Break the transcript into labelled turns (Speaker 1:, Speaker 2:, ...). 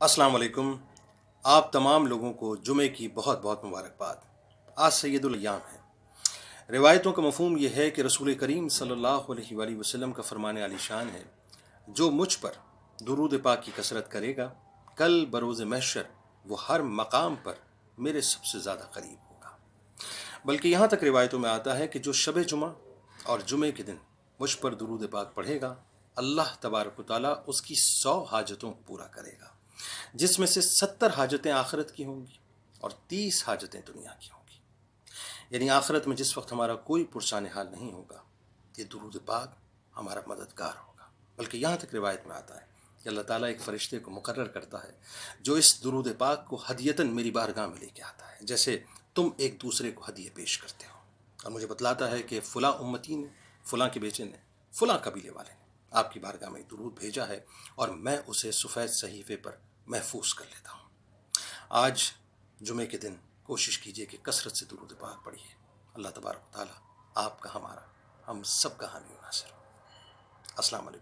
Speaker 1: अस्सलाम वालेकुम। आप तमाम लोगों को जुमे की बहुत बहुत मुबारकबाद। आज सैयदुल अय्याम है। रिवायतों का मफहूम यह है कि रसूल करीम सल्लल्लाहु अलैहि वसल्लम का फरमान आली शान है, जो मुझ पर दुरूद पाक की कसरत करेगा, कल बरोज़ महशर वो हर मकाम पर मेरे सबसे ज़्यादा करीब होगा। बल्कि यहाँ तक रिवायतों में आता है कि जो शब जुमा और जुमे के दिन मुझ पर दुरूद पाक पढ़ेगा, अल्लाह तबारक व तआला उसकी 100 हाजतों को पूरा करेगा, जिसमें से 70 हाजतें आखिरत की होंगी और 30 हाजतें दुनिया की होंगी। यानी आखिरत में जिस वक्त हमारा कोई पुरसान हाल नहीं होगा, ये दुरूद पाक हमारा मददगार होगा। बल्कि यहाँ तक रिवायत में आता है कि अल्लाह ताला एक फ़रिश्ते को मुकर्रर करता है, जो इस दुरूद पाक को हदियतन मेरी बारगाह में लेके आता है, जैसे तुम एक दूसरे को हदिये पेश करते हो, और मुझे बतलाता है कि फ़लाँ उम्मती ने, फ़लाँ के बेटे ने, फ़लाँ कबीले वाले ने आपकी बारगाह में दुरूद भेजा है, और मैं उसे सफ़ेद सहीफ़े पर महफूज कर लेता हूँ। आज जुमे के दिन कोशिश कीजिए कि कसरत से दुरूद पाक पढ़िए। अल्लाह तबारक व तआला आपका, हमारा, हम सब का हामी नासिर हो। अस्सलाम वालेकुम।